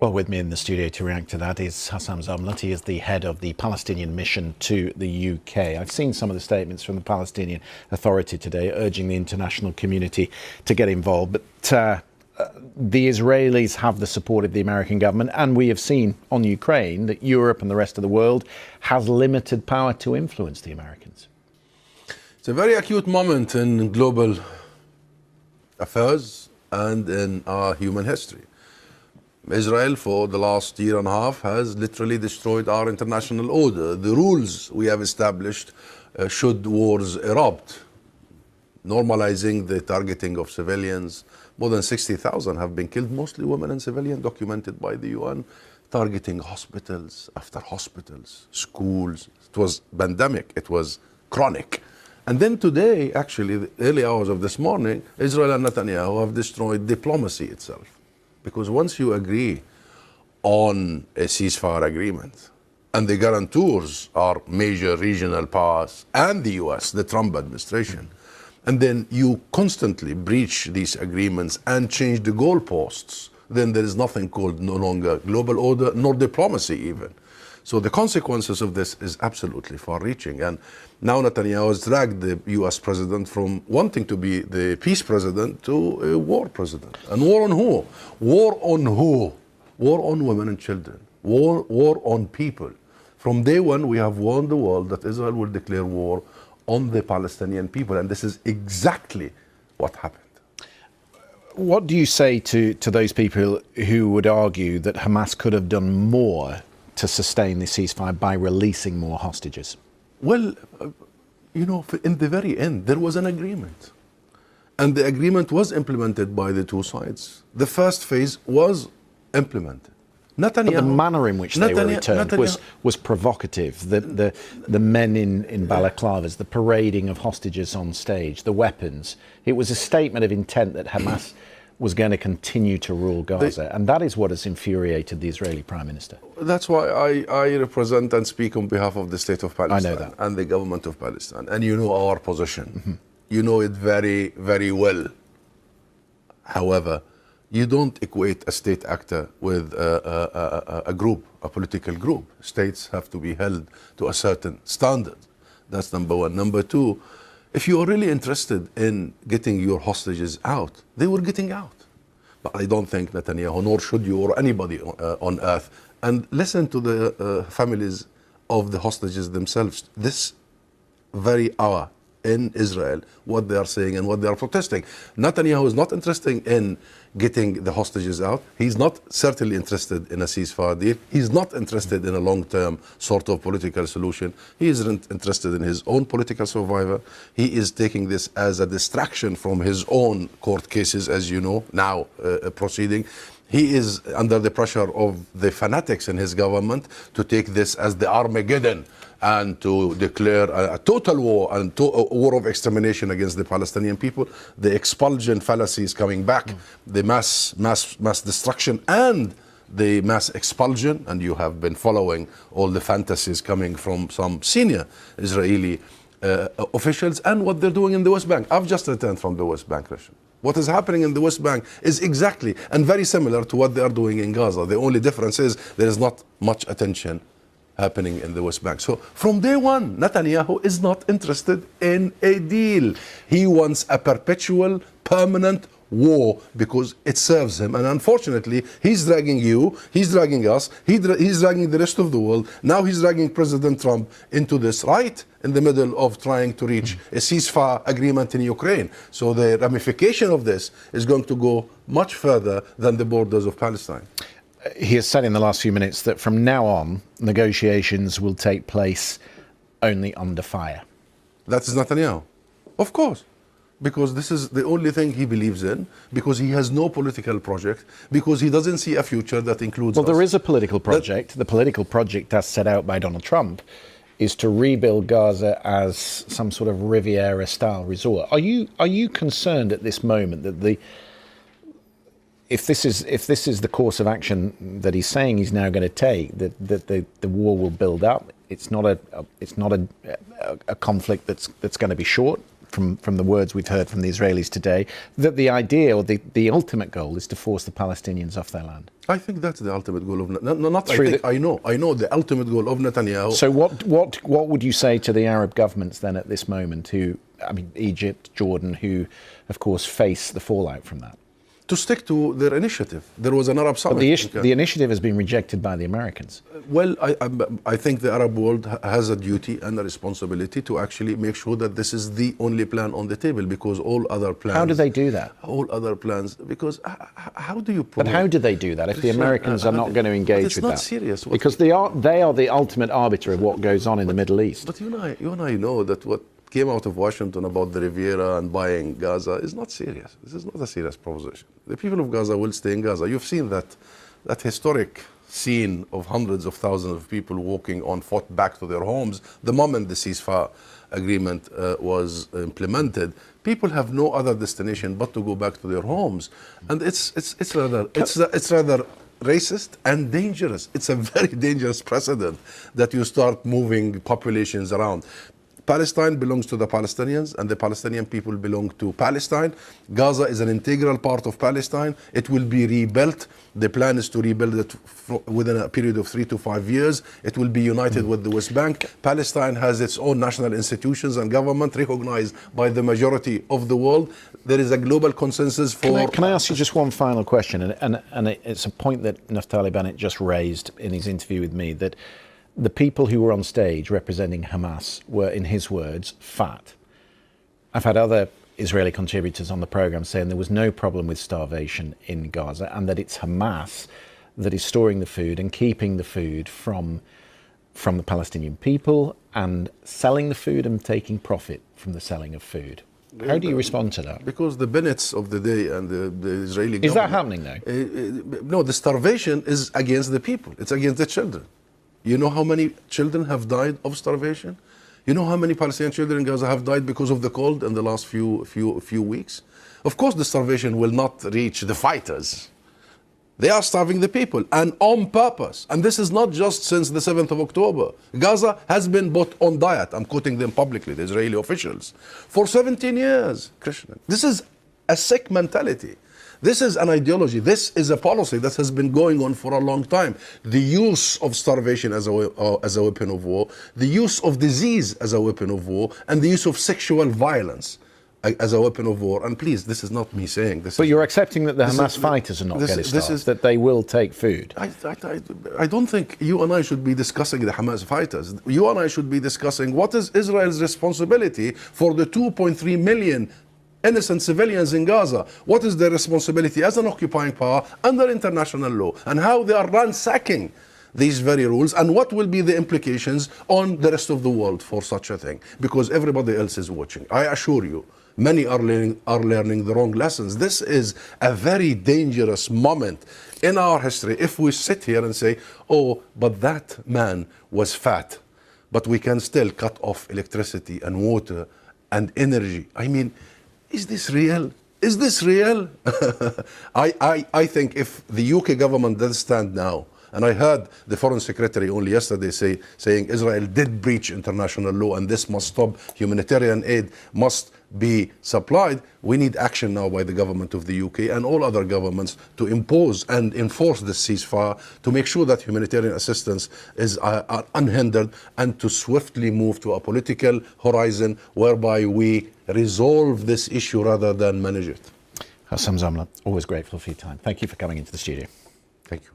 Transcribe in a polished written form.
Well, with me in the studio to react to that is Husam Zomlot. He is the head of the Palestinian mission to the UK. I've seen some of the statements from the Palestinian Authority today urging the international community to get involved. But the Israelis have the support of the American government, and we have seen on Ukraine that Europe and the rest of the world has limited power to influence the Americans. It's a very acute moment in global affairs and in our human history. Israel, for the last year and a half, has literally destroyed our international order. The rules we have established should wars erupt, normalizing the targeting of civilians. More than 60,000 have been killed, mostly women and civilians, documented by the UN, targeting hospitals after hospitals, schools. It was pandemic, it was chronic. And then today, actually, the early hours of this morning, Israel and Netanyahu have destroyed diplomacy itself. Because once you agree on a ceasefire agreement, and the guarantors are major regional powers and the US, the Trump administration, and then you constantly breach these agreements and change the goalposts, then there is nothing called no longer global order, nor diplomacy even. So the consequences of this is absolutely far-reaching. And now Netanyahu has dragged the US president from wanting to be the peace president to a war president. And war on who? War on who? War on women and children. War on people. From day one, we have warned the world that Israel will declare war on the Palestinian people. And this is exactly what happened. What do you say to those people who would argue that Hamas could have done more to sustain the ceasefire by releasing more hostages? Well, you know, in the very end, there was an agreement. And the agreement was implemented by the two sides. The first phase was implemented. But the manner in which they were returned was provocative. The men in balaclavas, the parading of hostages on stage, the weapons. It was a statement of intent that Hamas was going to continue to rule Gaza. And that is what has infuriated the Israeli Prime Minister. That's why I represent and speak on behalf of the State of Palestine. I know that. And the government of Palestine. And you know our position. Mm-hmm. You know it very, very well. However, you don't equate a state actor with a group, a political group. States have to be held to a certain standard. That's number one. Number two, if you are really interested in getting your hostages out, they were getting out. But I don't think Netanyahu, nor should you or anybody on earth. And listen to the families of the hostages themselves. This very hour in Israel, what they are saying and what they are protesting. Netanyahu is not interested in getting the hostages out. He's not certainly interested in a ceasefire deal. He's not interested in a long-term sort of political solution. He is interested in his own political survival. He is taking this as a distraction from his own court cases, as you know, now proceeding. He is under the pressure of the fanatics in his government to take this as the Armageddon and to declare a total war and a war of extermination against the Palestinian people. The expulsion fallacy is coming back, the mass destruction and the mass expulsion, and you have been following all the fantasies coming from some senior Israeli officials and what they're doing in the West Bank. I've just returned from the West Bank, Rashid. What is happening in the West Bank is exactly and very similar to what they are doing in Gaza. The only difference is there is not much attention happening in the West Bank. So from day one, Netanyahu is not interested in a deal. He wants a perpetual, permanent war because it serves him. And unfortunately, he's dragging you, he's dragging us, he's dragging the rest of the world. Now he's dragging President Trump into this, right in the middle of trying to reach a ceasefire agreement in Ukraine. So the ramification of this is going to go much further than the borders of Palestine. He has said in the last few minutes that from now on, negotiations will take place only under fire. That is Netanyahu. Of course. Because this is the only thing he believes in, because he has no political project, because he doesn't see a future that includes us. Well, there is a political project. The political project as set out by Donald Trump is to rebuild Gaza as some sort of Riviera-style resort. Are you concerned at this moment that if this is the course of action that he's saying he's now going to take, that the war will build up? It's not a conflict that's going to be short. from the words we've heard from the Israelis today, that the idea or the ultimate goal is to force the Palestinians off their land. I think that's the ultimate goal of Netanyahu. I know the ultimate goal of Netanyahu. So what would you say to the Arab governments then at this moment, Egypt, Jordan, who of course face the fallout from that? To stick to their initiative. There was an Arab summit. But the initiative has been rejected by the Americans. Well, I think the Arab world has a duty and a responsibility to actually make sure that this is the only plan on the table, because all other plans... How do they do that? All other plans, because how do you... But how do they do that if the Americans are not going to engage with that? It's not serious. Because they are the ultimate arbiter of what goes on in the Middle East. But you and I know that what came out of Washington about the Riviera and buying Gaza is not serious. This is not a serious proposition. The people of Gaza will stay in Gaza. You've seen that historic scene of hundreds of thousands of people walking on foot back to their homes the moment the ceasefire agreement was implemented. People have no other destination but to go back to their homes, and it's rather racist and dangerous. It's a very dangerous precedent that you start moving populations around. Palestine belongs to the Palestinians, and the Palestinian people belong to Palestine. Gaza is an integral part of Palestine. It will be rebuilt. The plan is to rebuild it within a period of 3 to 5 years. It will be united with the West Bank. Palestine has its own national institutions and government recognized by the majority of the world. There is a global consensus for... Can I ask you just one final question? And it's a point that Naftali Bennett just raised in his interview with me, that the people who were on stage representing Hamas were, in his words, fat. I've had other Israeli contributors on the program saying there was no problem with starvation in Gaza, and that it's Hamas that is storing the food and keeping the food from the Palestinian people and selling the food and taking profit from the selling of food. How do you respond to that? Because the Bennetts of the day and the Israeli government... Is that happening though? No, the starvation is against the people. It's against the children. You know how many children have died of starvation? You know how many Palestinian children in Gaza have died because of the cold in the last few weeks? Of course, the starvation will not reach the fighters. They are starving the people, and on purpose. And this is not just since the 7th of October. Gaza has been put on diet. I'm quoting them publicly, the Israeli officials, for 17 years, Krishna. This is a sick mentality. This is an ideology. This is a policy that has been going on for a long time. The use of starvation as a weapon of war, the use of disease as a weapon of war, and the use of sexual violence as a weapon of war. And please, this is not me saying this. But you're accepting that the Hamas fighters are not getting starved, that they will take food. I don't think you and I should be discussing the Hamas fighters. You and I should be discussing what is Israel's responsibility for the 2.3 million innocent civilians in Gaza. What is their responsibility as an occupying power under international law, and how they are ransacking these very rules, and what will be the implications on the rest of the world for such a thing, because everybody else is watching. I assure you, many are learning the wrong lessons. This is a very dangerous moment in our history if we sit here and say, oh, but that man was fat, but we can still cut off electricity and water and energy. I mean, is this real? Is this real? I think if the UK government does stand now, and I heard the Foreign Secretary only yesterday saying Israel did breach international law and this must stop, humanitarian aid must be supplied, we need action now by the government of the UK and all other governments to impose and enforce the ceasefire, to make sure that humanitarian assistance is unhindered, and to swiftly move to a political horizon whereby we resolve this issue rather than manage it. Husam Zomlot, always grateful for your time. Thank you for coming into the studio. Thank you.